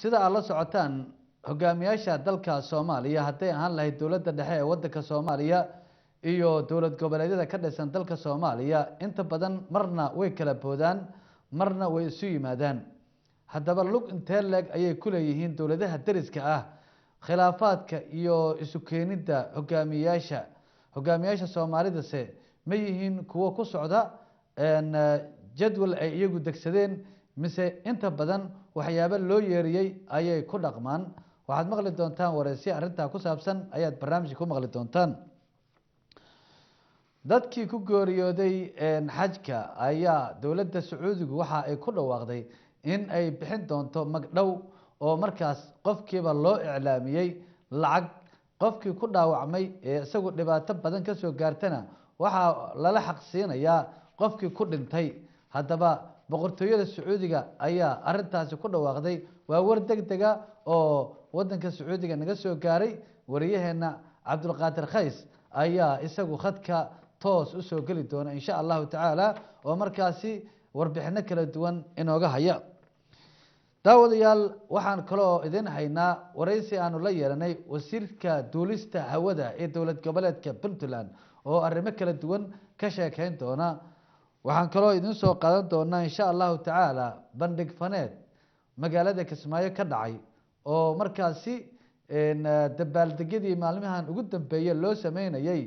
sida aad la socotaan hogaamiyaasha dalka Soomaaliya haday ahaan lahayd dowladda dhexe ee wadanka Soomaaliya iyo dowlad goboleedyada ka dhisan dalka Soomaaliya inta badan marna way kala boodaan marna way isu yimaadaan haddaba lug intee leeg ayay ku leeyihiin dowladaha dariska ah khilaafaadka iyo isu keenida hogaamiyaasha Soomaalida ma yihiin kuwa ku socda jadwal ay iyagu degsadeen mise inta badan waxyaabo loo yeeriyay ayay ku dhaqmaan waxaad maqli doontaan wareysi arinta ku saabsan ayaad barnaamijka ku maqli doontaan dadkii ku geeriyooday xajka ayaa dowladda Sacuudigu waxa ay ku dhawaaqday in ay bixin doonto magdhow oo markaas qofkiiba loo iclaamiyay lacag qofkii ku dhaawacmay ee isagu dhibaato badan ka soo gaartana waxa lala xaqsiinayaa qofkii ku dhintay haddaba boqortooyada Sacuudiga ayaa arintaasi ku dhawaaqday waa war degdega oo wadanka Sacuudiga naga soo gaaray wariyaheena Cabdulqaadir Khays ayaa isagu khadka toos u soo gali doona insha Allah taala oo markaasi warbixino kala duwan inooga haya daawadayaal waxaan kaloo idin haynaa wareysi aanu la yeelanay wasiirka duulista hawada ee dowlad goboleedka Puntland oo arrimo kala duwan ka sheekeyn doona waxaan kaloo idin soo qaadan doonaa insha Allah taala bandhig faneed magaalada Kismaayo ka dhacay oo markaasi dabaaldegyadii maalmahan ugu dambeeyay loo sameynayay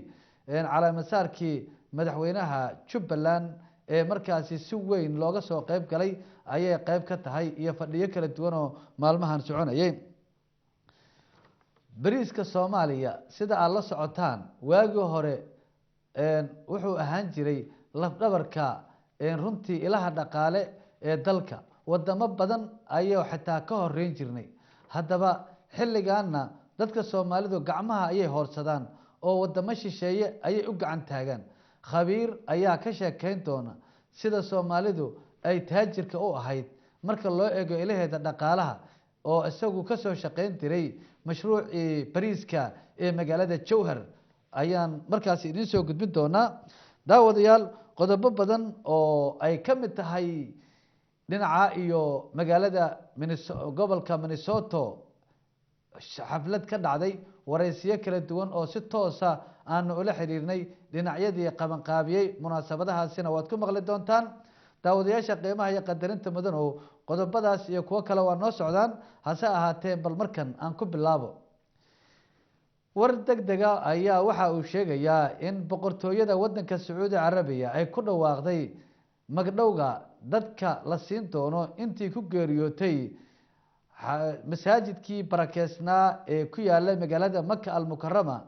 calaamasaarkii madaxweynaha Jubbaland ee markaasi si weyn looga soo qayb galay ayay qayb ka tahay iyo fadhiyo kala duwan oo maalmahan soconayay bariiska Soomaaliya sida aad la socotaan waagii hore wuxuu ahaan jiray laf dhabarka runtii ilaha dhaqaale ee dalka wadamo badan ayay xitaa ka horeyn jirnay haddaba xilligaana dadka Soomaalidu gacmaha ayay hoorsadaan oo wadamo shisheeye ayay u gacan taagaan khabiir ayaa ka sheekeyn doona sida Soomaalidu ay taajirka u ahayd marka loo eego ilaheeda dhaqaalaha oo isagu ka soo shaqeyn diray mashruucii bariiska ee magaalada Jowhar ayaan markaas idin soo gudbin doonaa daawadayaal qodobo badan oo ay ka mid tahay dhinaca iyo magaalada gobolka Minnesota xaflad ka dhacday wareysiyo kala duwan oo si toos ah aan ula xiriirnay dhinacyadii qaban qaabiyay munaasabadahaasina waad ku maqli doontaan daawadayaasha qiimaha iyo qadarinta mudan oo qodobadaas iyo kuwa kale waa noo socdaan hase ahaatee bal markan aan ku bilaabo war degdega ayaa waxa uu sheegayaa in boqortooyada wadanka Sacuudi Carabiya ay ku dhawaaqday magdhowga dadka la siin doono intii ku geeriyootay masaajidkii barakeysnaa ee ku yaala magaalada Makka al-Mukarrama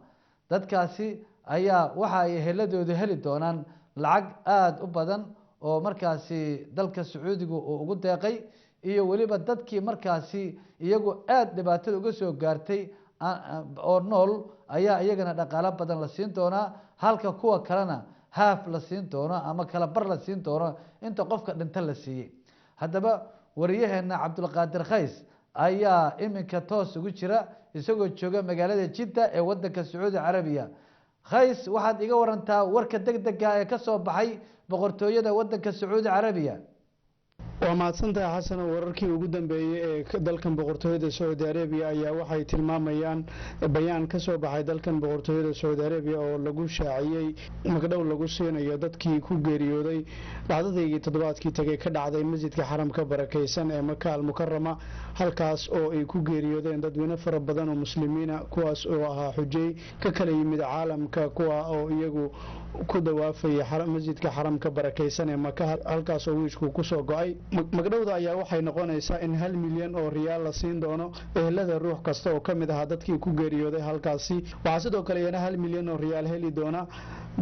dadkaasi ayaa waxa ay heladoodu heli doonaan lacag aad u badan oo markaasi dalka Sacuudiga uu ugu deeqay iyo waliba dadkii markaasi iyagu aad dhibaato uga soo gaartay oo nool ayaa iyagana dhaqaale badan la siin doonaa halka kuwa kalena haaf la siin doono ama kala bar la siin doono inta qofka dhinta la siiyay haddaba wariyaheena Cabdulqaadir Khays ayaa iminka toos ugu jira isagoo jooga magaalada Jidda ee wadanka Sacuudi Carabiya Khays waxaad iga warantaa warka degdega ee ka soo baxay boqortooyada wadanka Sacuudi Carabiya waa mahadsantahay xasan wararkii ugu dambeeyay ee dalkan boqortooyada Saudi Arabia ayaa waxay tilmaamayaan bayaan ka soo baxay dalkan boqortooyada Saudi Arabia oo lagu shaaciyay magdhow lagu siinayo dadkii ku geeriyooday dhacdadii toddobaadkii tagay ka dhacday masjidka xaramka barakeysan ee Makka al-Mukarrama halkaas oo ay ku geeriyoodeen dadweyne fara badan oo muslimiina kuwaas oo ahaa xujay ka kala yimid caalamka kuwa oo iyagu ku dawaafay masjidka xaramka barakeysan ee Makka halkaas oo wiishku ku soo go'ay magdhowda ayaa waxay noqonaysaa in 1 milyan oo riyaal la siin doono ehelada ruux kasta oo kamid ah dadkii ku geeriyooday halkaasi waxa sidoo kale yana 1 milyan oo riyaal heli doona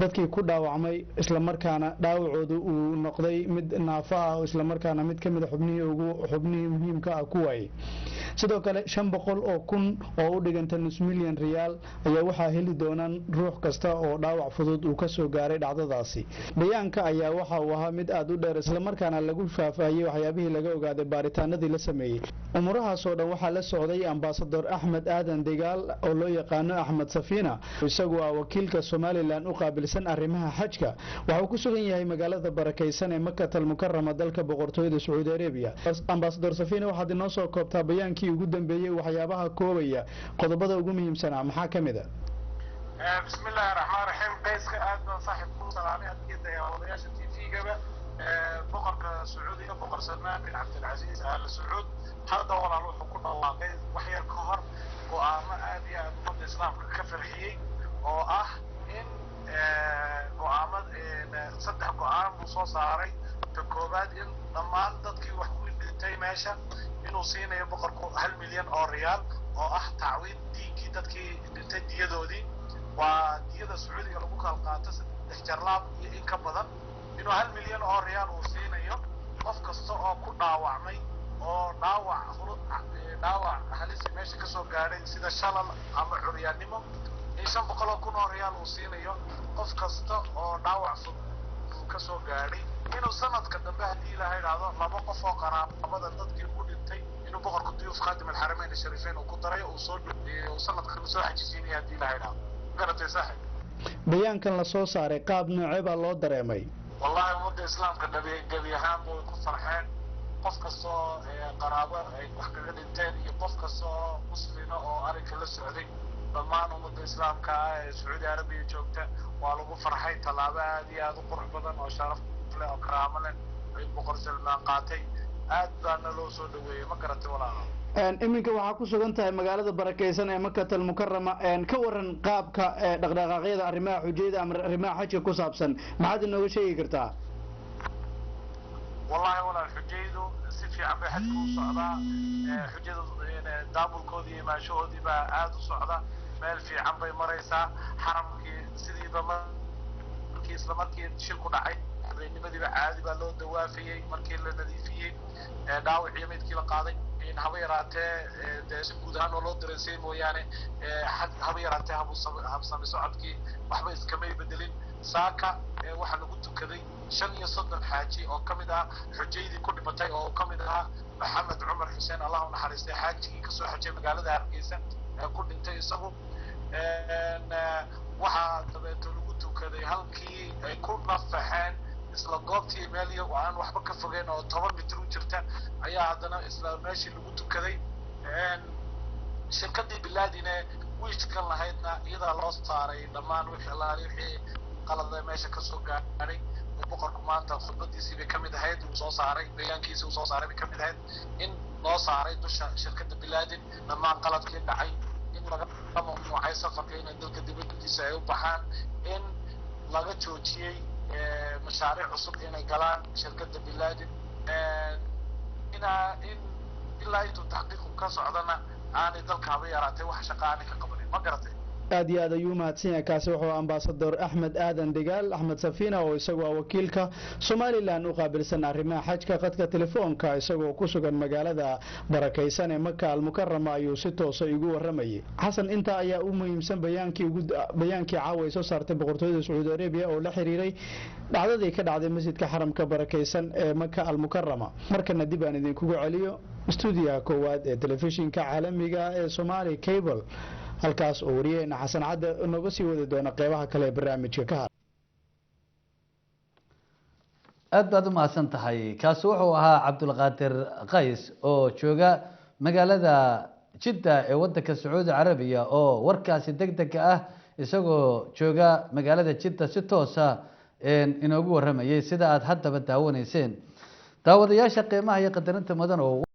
dadkii ku dhaawacmay isla markaana dhaawacoodu uu noqday mid naafa ah isla markaana mid kamid ah xubnihii muhiimka ah ku waayay sidoo kale 500 oo kun oo u dhiganta nus milyan riyaal ayaa waxa heli doonaan ruux kasta oo dhaawac fudud uu ka soo gaaray dhacdadaasi bayaanka ayaa waxa uu ahaa mid aad u dheer isla markaana lagu faafayay waxyaabihii laga ogaaday baaritaanadii la sameeyay umurahaas oo dhan waxa la socday ambassador Ahmed Aadan Degaal oo loo yaqaan Ahmed Safina isagu ah wakiilka Somaliland u qaabilsan arrimaha xajka waxa uu ku sugan yahay magaalada barakeysan ee Makka al-Mukarrama dalka boqortooyada Saudi Arabia ambassador Safina waxa inoo soo koobtaa bayaankii wararkii ugu dambeeyey waxyaabaha koobaya qodobada ugu muhiimsanaa maxaa ka mid ah bismillahi raxmaan raxiim qayska aad baan saaxiib ku salaamay adkeeda ee odayaasha TV-gaba boqorka Sacuudiga boqor Salmaan bin Cabdilcaziz Al Sacuud hadda walaal wuxuu ku dhawaaqay wax yar ka hor go'aamo aad iyo aad ummadda islaamka ka farxiyay oo ah in saddex go'aan uu soo saaray ta koobaad in dhammaan dadkii wax ku dhintay meesha inuu siinayo boqorku 1 milyan oo riyaal oo ah tacwiid diinkii dadkii dhintay diyadoodii waa diyada Sacuudiga lagu kala qaato 3 jarlaab iyo in ka badan inuu 1 milyan oo riyaal uu siinayo qof kasta oo ku dhaawacmay oo dhaawac halis meesha ka soo gaaray sida shalal ama curyaannimo in 500 kun oo riyaal uu siinayo qof kasta oo dhaawac ka soo gaaray inuu sanadka dambe hadii ilaahay raado 2 qof oo qaraabada dadkii ku dhintay inuu boqorku diyuuf khaadim al-Haramayn al-Sharifayn uu ku daray oo soo sanadka soo xajisiinaya hadii ilaahay raado garatay saaxiib bayaankan la soo saaray qaab noocee baa loo dareemay wallahi ummadda islaamka gabi ahaan way ku farxeen qof kasta oo qaraabo ay wax kaga dhinteen iyo qof kasta oo muslima oo arrinka la socday dhammaan ummadda islaamka ee Sacuudi Arabiya joogta waa lagu farxay talaabo aad iyo aad u qurux badan oo sharaf leh oo karaamo leh ay boqor Salmaan qaatay aad baana loo soo dhaweeyay ma garatay walaalaha iminka waxaa ku sugan tahay magaalada barakeysan ee Makka al-Mukarrama ka waran qaabka dhaqdhaqaaqyada arrimaha xujayda ama arrimaha xajka ku saabsan maxaad inooga sheegi kartaa wallahi wala xujaydu si fiican bay xajku u socdaa xujaydu daabulkoodii iyo maashahoodii baa aad u socda meel fiican bay maraysaa xaramkii sidiiba markii isla markii shil ku dhacay habeenimadiiba caadi baa loo dawaafiyey markii la nadiifiyey dhaawacii midkii la qaaday in haba yaraatee si guud ahaan loo dareensay mooyaane haba yaraatee habsami socodkii waxba iskamay bedelin saaka waxaa lagu tukaday 35 xaaji oo kamid ah xujaydii ku dhimatay oo kamid ah Maxamed Cumar Xuseen Allah u naxariistay xaajigii ka soo xajay magaalada Hargeysa ee ku dhintay isagu waxaa dabeeto lagu tukaday halkii ay ku nafaxeen isla goobtii meel iyo aan waxba ka fogeen oo 10 mitir u jirta ayaa haddana isla meeshii lagu tukaday shirkadii bilaadina wiishkan lahaydna iyada loo saaray dhammaan wixii qalada meesha ka soo gaaray boqorku maanta khudbadiisii bay kamid ahayd uu soo saaray bayaankiisii uu soo saaray bay kamid ahayd in loo saaray dusha shirkadda bilaadin dhammaan qaladkii dhacay in laga mamnuucay safarka in dalka dibadiisa ay u baxaan in laga joojiyey mashaariic cusub inay galaan shirkadda bilaadin in ilaa intuu taxqiiqu ka socdana aanay dalka haba yaraatay wax shaqo aanay ka qabanin ma garatay aad iyo aad ayuu mahadsan yahay kaasi wuxuu ambaasador Axmed Aadan Digaal Axmed Safina oo isagoo wakiilka Somaliland u qaabilsan arrimaha xajka qadka telefoonka isagoo ku sugan magaalada barakeysan ee Makka al-Mukarrama ayuu si toos ah ugu waramayay xasan inta ayaa u muhiimsan bayaankii caawa soo saartay boqortooyada Sacuudi Arabiya oo la xiriiray dhacdadii ka dhacday masjidka xaramka barakeysan ee Makka al-Mukarrama markana dib aan idinkugu celiyo stuudiyaha koowaad ee telefishinka caalamiga ee Somali Cable halkaas oo wariyayna xasan cadde nooga sii wadi doona qeybaha kale ee barnaamijka ka har aad baad u mahadsan tahay kaasi wuxuu ahaa Cabdulqaadir Qays oo jooga magaalada Jidda ee wadanka Sacuudi Arabiya oo warkaasi degdeg ah isagoo jooga magaalada Jidda si toos ah inoogu waramayay sida aad haddaba daawanayseen daawadayaasha qiimaha iyo qadarinta mudan oo